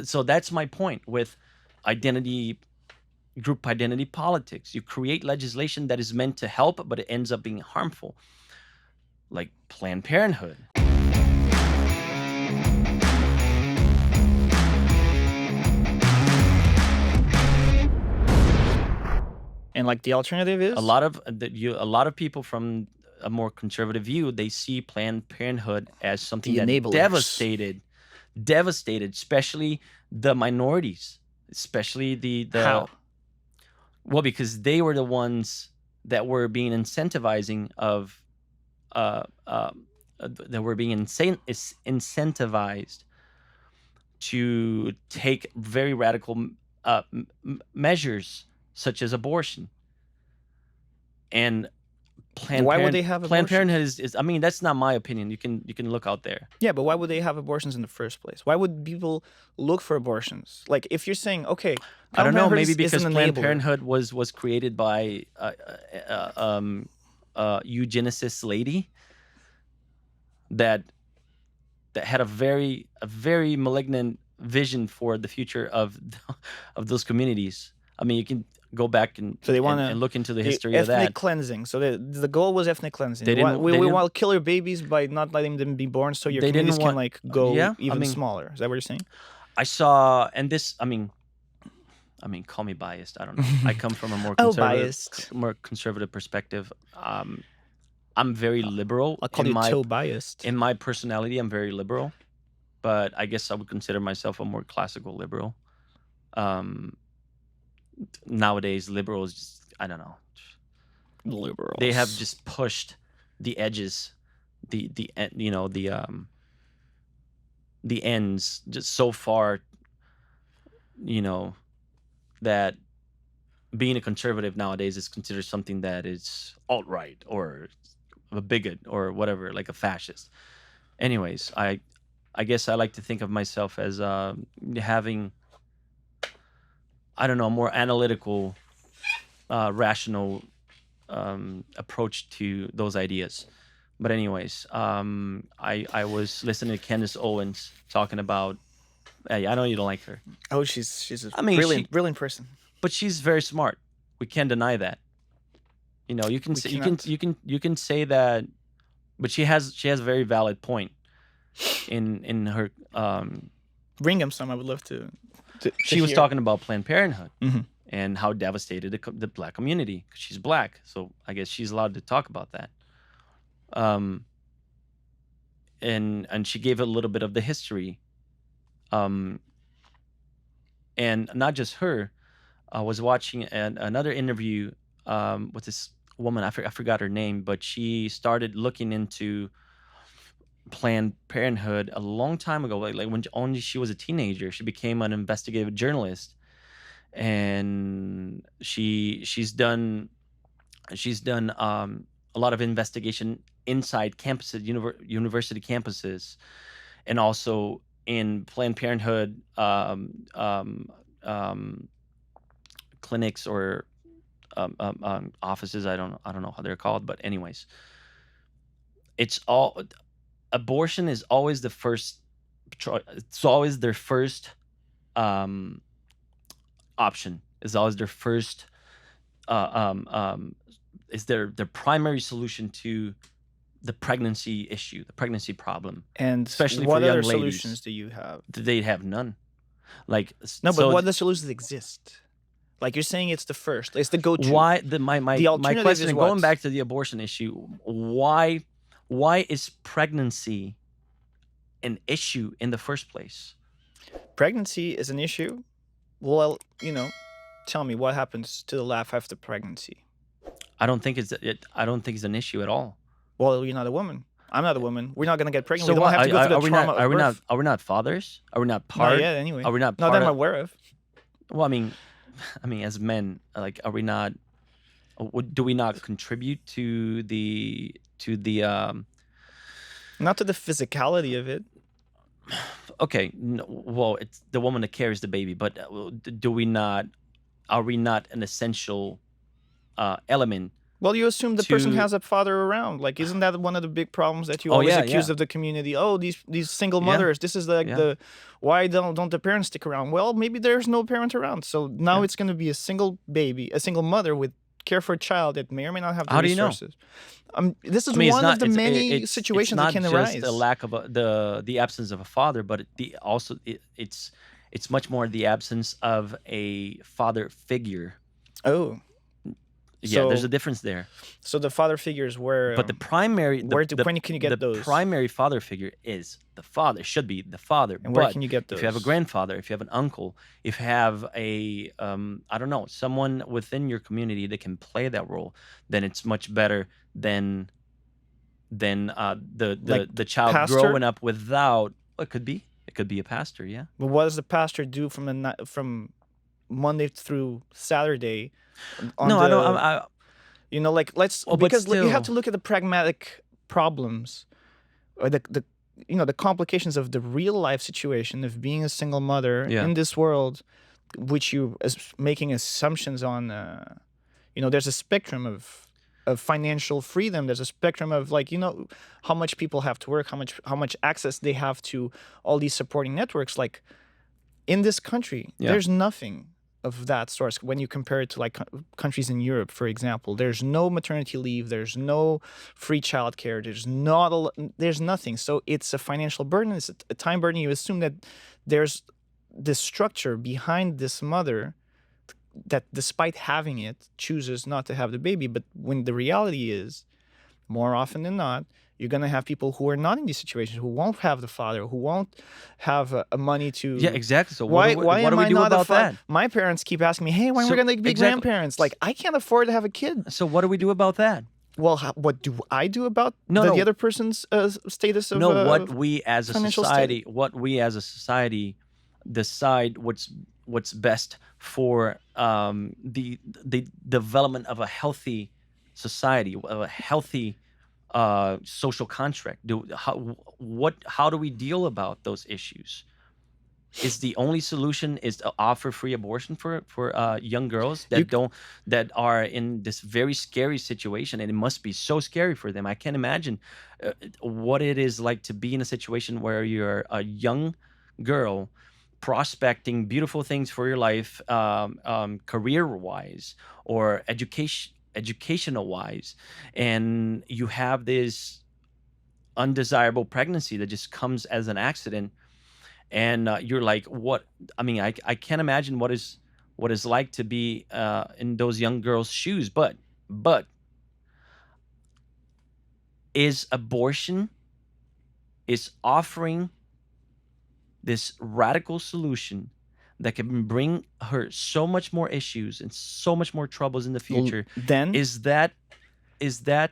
So that's my point with group identity politics. You create legislation that is meant to help, but it ends up being harmful, like Planned Parenthood. And like the alternative is A lot of people from a more conservative view, they see Planned Parenthood as something The that enablers. devastated, especially the minorities, especially the How? well, because they were the ones that were being incentivizing of that were being incentivized to take very radical measures such as abortion. And Why would they have Planned abortions? Parenthood is I mean, that's not my opinion. You can look out there. Yeah, but why would they have abortions in the first place? Why would people look for abortions? Like, if you're saying, okay, I don't Planned know, Parenthood maybe is because an Planned enabler. Parenthood was created by eugenicist lady that had a very malignant vision for the future of those communities. I mean, you can go back and So they want to and look into the history of ethnic that. cleansing. So the goal was ethnic cleansing. They didn't- we they didn't- want to kill your babies by not letting them be born, so your They didn't communities can want- like go yeah, I even mean- smaller. Is that what you're saying? I saw, and this, I mean, call me biased. I don't know. I come from a more biased. conservative perspective. I'm very liberal. I'll call you toe biased. In my personality, I'm very liberal, but I guess I would consider myself a more classical liberal. Nowadays, liberals just, I don't know. Liberals. They have just pushed the edges, the ends just so far, that being a conservative nowadays is considered something that is alt-right or a bigot or whatever, like a fascist. Anyways, I guess I like to think of myself as having, I don't know, a more analytical, rational approach to those ideas. But anyways, I was listening to Candace Owens talking about. Hey, I know you don't like her. Oh, she's a I mean, brilliant person. But she's very smart. We can't deny that. You can say, you can say that, but she has a very valid point in her. Bring him some. I would love to she was hear. talking about Planned Parenthood Mhm. and how devastated the black community. 'Cause she's black, so I guess she's allowed to talk about that. And she gave a little bit of the history. And not just her. I was watching another interview with this woman. I forgot her name, but she started looking into Planned Parenthood a long time ago. Like when only she was a teenager, she became an investigative journalist, and she's done a lot of investigation inside campuses, university campuses, and also in Planned Parenthood clinics or offices. I don't know how they're called, but anyways, abortion is always the first. It's always their first option. Is always their first. Is their primary solution to the pregnancy issue, the pregnancy problem, And especially what for young other ladies. solutions do you have? They have none. Like No, but what other solutions exist? Like you're saying, it's the first. It's the go-to. Why The my alternative question, is going what? back to the abortion issue, why is pregnancy an issue in the first place? Pregnancy is an issue. Well, tell me what happens to the life after pregnancy. I don't think it's an issue at all. Well, you're not a woman. I'm not a woman. We're not gonna get pregnant. So we don't what? have to go through the trauma of birth. Are we not fathers? Are we not part? Not yet, anyway. Are we not Not part that I'm of- aware of. Well, I mean, as men, like, are we not? Do we not contribute to the Not to the physicality of it. Okay, well, it's the woman that carries the baby, but do we not? Are we not an essential element Well, you assume the person to has a father around. Like, isn't that one of the big problems that you oh always yeah, accuse yeah, of the community? Oh, these single yeah, mothers. This is like yeah, the why don't the parents stick around? Well, maybe there's no parent around, so now yeah. it's going to be a single baby, a single mother with care for a child that may or may not have the How do you know? resources. This I is mean, it's one of not the many it's situations that not can just a arise. lack of the absence of a father, but it's much more the absence of a father figure. Oh, Yeah, there's a so difference there. the father figures But when can you the get those, primary father figure is the father, should be the father. and where But can you get if you have a those? grandfather, if you have an uncle, if you have a I don't know, someone within your community that can play that role, then it's much better than Like the child pastor? growing up without. It could be a pastor, yeah. But what does the pastor do from Monday through Saturday on No, I don't. the I like let's oh, but because you have still, to look at the pragmatic problems or the the complications of the real life situation of being a single mother yeah, in this world, which you as making assumptions on. There's a spectrum of financial freedom. There's a spectrum of like how much people have to work, how much access they have to all these supporting networks. Like in this country, yeah, there's nothing of that source when you compare it to like countries in Europe, for example. There's no maternity leave, there's no free childcare, there's nothing. So it's a financial burden, it's a time burden. You assume that there's this structure behind this mother that, despite having it, chooses not to have the baby. But when the reality is, more often than not, you're going to have people who are not in these situations, who won't have the father, who won't have money yeah, to. exactly. So Why what do am we I do not a about father? that? My parents keep asking me, hey, when we're So going to be exactly. grandparents? Like, I can't afford to have a kid. So what do we do about that? Well, what do I do about No, the no, other person's status of no. financial state? What we as a society decide what's best for the development of a healthy society, of a healthy social contract. How do we deal about those issues? Is the only solution is to offer free abortion for young girls You that are in this very scary situation, and it must be so scary for them. I can't imagine what it is like to be in a situation where you're a young girl prospecting beautiful things for your life, career wise or educational wise, and you have this undesirable pregnancy that just comes as an accident, and you're like, what? I mean, I can't imagine what is like to be in those young girls' shoes. But is abortion is offering this radical solution that can bring her so much more issues and so much more troubles in the future. then Is that is that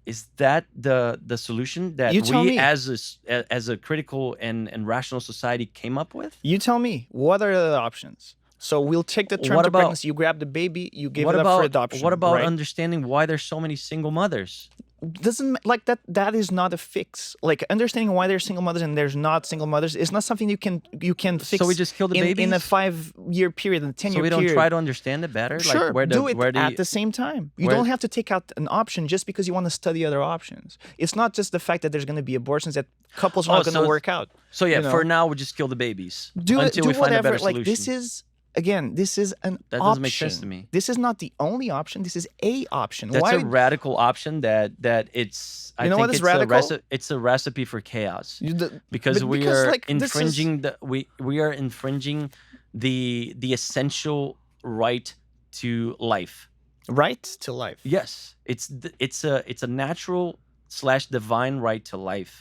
is that the solution that you tell we me. as a critical and rational society came up with? You tell me, what are the options? So we'll take the term What to about pregnancy. You grab the baby, you give it up for what adoption, about right? understanding why there's so many single mothers? Doesn't like that. That is not a fix. Like understanding why there's single mothers and there's not single mothers is not something you can So we fix just kill the in a babies? 5-year period, in a ten So year we don't try period. to understand it better? Like Sure, do it where at the the same time. You where don't have to take out an option just because you want to study other options. It's not just the fact that there's going to be abortions that couples are oh not going to so work out. so yeah, You for know, now we just kill the babies do it, until do we find a whatever. better Like this solution. is again, this is an That doesn't make sense to option. me. This is not the only option. This is a option. That's a Why? radical option that it's I You know what think is radical? it's a recipe for chaos, because But we because are like this is infringing we are infringing the essential right to life. right to life. Yes, it's a natural slash divine right to life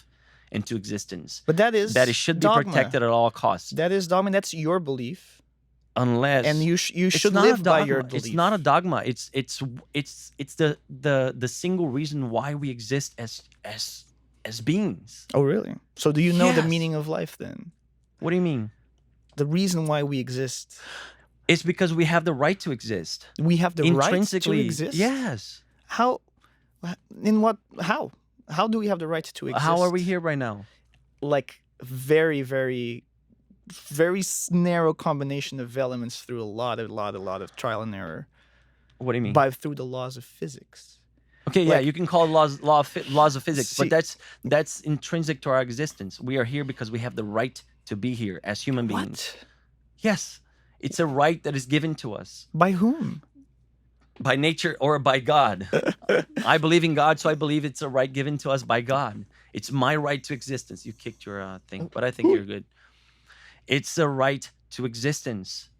and to existence But that that it is should be dogma. protected at all costs, That is dogma. That's your belief, and unless you it's should not a live by your dogma. It's not a belief. dogma. It's the single reason why we exist as beings. Oh, really? So do you know the Yes. meaning of life then? What do you mean? The reason why we exist. It's because we have the right to exist. We have the right to Intrinsically, exist. yes. How? In what? How? How do we have the right to exist? How are we here right now? Like very, very, very narrow combination of elements through a lot of trial and error. What do you mean? through the laws of physics. Okay, yeah, Like, you can call it laws of physics, but see, that's intrinsic to our existence. We are here because we have the right to be here as human beings. what? Yes, it's a right that is given to us By whom? by nature or by God. I believe in God, so I believe it's a right given to us by God. It's my right to existence. You kicked your thing, but I think Who? you're good. It's a right to existence.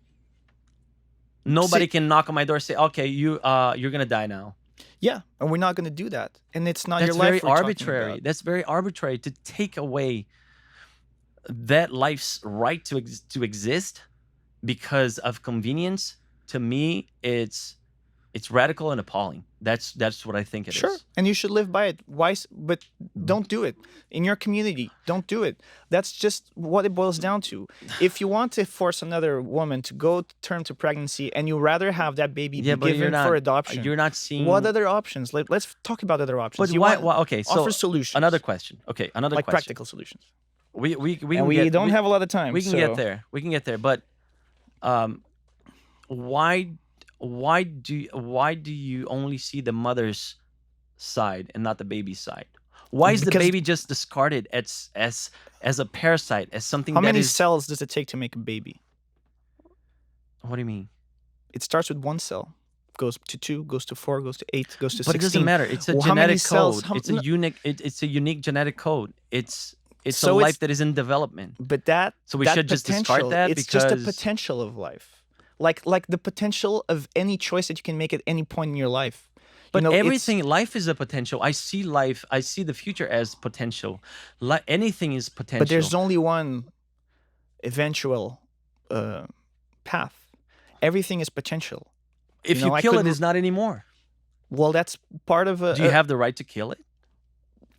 Nobody See, can knock on my door and say, "Okay, you're gonna die now." yeah, and we're not going to do that. And it's not your That's very life we're talking arbitrary. about. That's very arbitrary to take away that life's right to exist because of convenience. To me, it's radical and appalling. That's what I think it Sure, is. and you should live by it. Why? But don't do it in your community. Don't do it. That's just what it boils down to. If you want to force another woman to go term to pregnancy, and you rather have that baby Yeah, be but given for adoption, you're not seeing what other options? Let's talk about other options. But You why? want Okay, so offer solutions. another question. Okay, another like question. practical solutions. We And can we get, don't have a lot of time. We can get there. We can get there. But why do you only see the mother's side and not the baby's side? Why is the Because- baby just discarded as a parasite, as something How that many is? cells does it take to make a baby? What do you mean? It starts with one cell, goes to 2, goes to 4, goes to 8, goes to 16. But it doesn't matter. It's a Well, how many genetic cells- code. how- It's a unique. It's a unique genetic code. It's a So life it's- that is in development. But that So we that should just discard potential, that it's just a because- potential of life, like the potential of any choice that you can make at any point in your life. But You know, it's- everything, life is a potential. I see life. I see the future as potential. Anything is potential. but there's only one eventual path. Everything is potential. if you know, you I kill it, could- it's not anymore. Well, that's part of a. Do you have the right to kill it?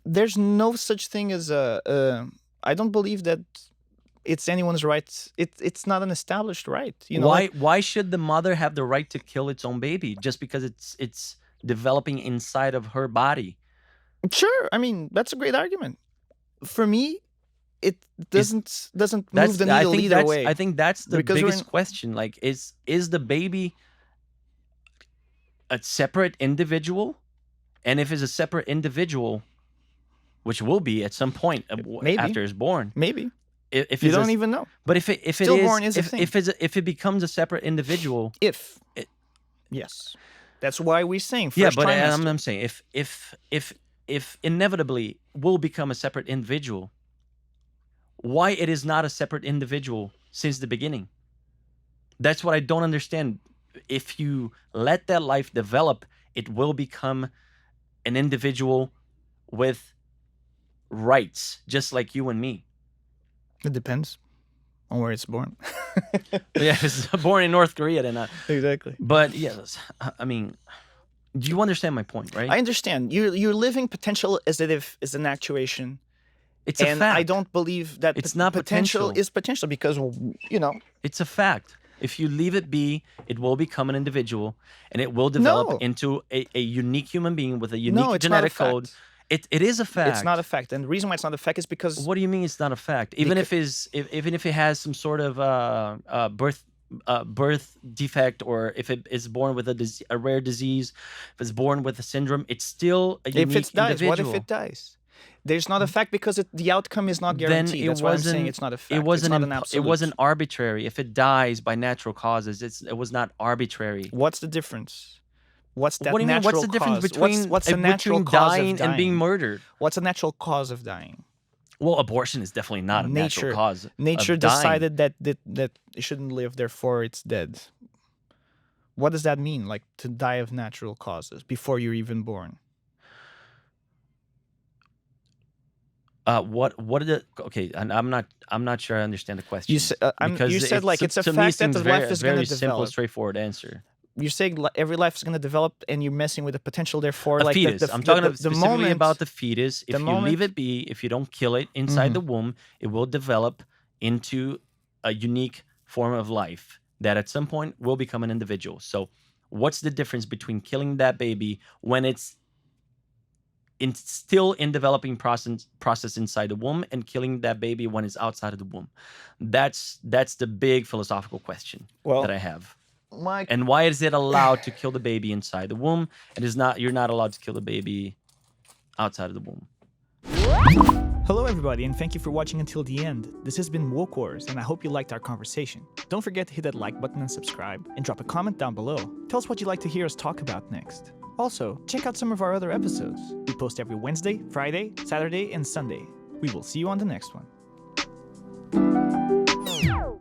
There's no such thing as a. I don't believe that it's anyone's right. It's not an established right. You know, Why should the mother have the right to kill its own baby just because it's developing inside of her body? Sure. I mean, that's a great argument. For me, it doesn't move the I needle think either that's way. I think that's the Because we're biggest in- question. Like, is the baby a separate individual? And if it's a separate individual, which will be at some point Maybe. after it's born, Maybe if you it's don't even know. But if it Stillborn is a if thing. if it becomes a separate individual, If It- yes, that's why we're saying first yeah. But trimester. I'm saying if inevitably will become a separate individual, why it is not a separate individual since the beginning? That's what I don't understand. If you let that life develop, it will become an individual with rights, just like you and me. It depends on where it's born. Yeah, if it's born in North Korea, then not. Exactly. But yes, I mean, do you understand my point, right? I understand. You're living potential as if is an actuation. It's a And fact. I don't believe that It's not potential potential. is potential because you know It's a fact. If you leave it be, it will become an individual, and it will develop No. into a unique human being with a unique no, it's not a genetic code. fact. It is a fact. It's not a fact, and the reason why it's not a fact is because What do you mean it's not a fact? Even if it has some sort of birth defect, or if it is born with a rare disease, if it's born with a syndrome, it's still a unique if it dies, individual. what if it dies? There's not a fact because the outcome is not Then guaranteed. it That's why I'm saying wasn't- it's not a fact. It wasn't. It's not an It absolute. wasn't arbitrary. If it dies by natural causes, it was not arbitrary. What's the difference? What's that What do you mean? natural What's the difference cause? between what's the natural between cause dying of dying and being murdered? What's the natural cause of dying? Well, abortion is definitely not a natural Nature- cause. Nature of dying. decided that it shouldn't live, therefore it's dead. What does that mean? Like to die of natural causes before you're even born? What did it? Okay, and I'm not sure I understand the question. You said like it's a to me fact that seems the very, life is very going to simple, develop. straightforward answer. You're saying every life is going to develop, and you're messing with the potential. Therefore, A like fetus. I'm talking specifically about the fetus. If you leave it be, if you don't kill it inside Mhm. the womb, it will develop into a unique form of life that at some point will become an individual. So, what's the difference between killing that baby when it's still in developing process inside the womb, and killing that baby when it's outside of the womb? That's the big philosophical question Well, that I have. My And why is it allowed to kill the baby inside the womb, and is not you're not allowed to kill the baby outside of the womb? Hello everybody, and thank you for watching until the end. This has been Woke Wars, and I hope you liked our conversation. Don't forget to hit that like button and subscribe, and drop a comment down below. Tell us what you'd like to hear us talk about next. Also, check out some of our other episodes. We post every Wednesday, Friday, Saturday, and Sunday. We will see you on the next one.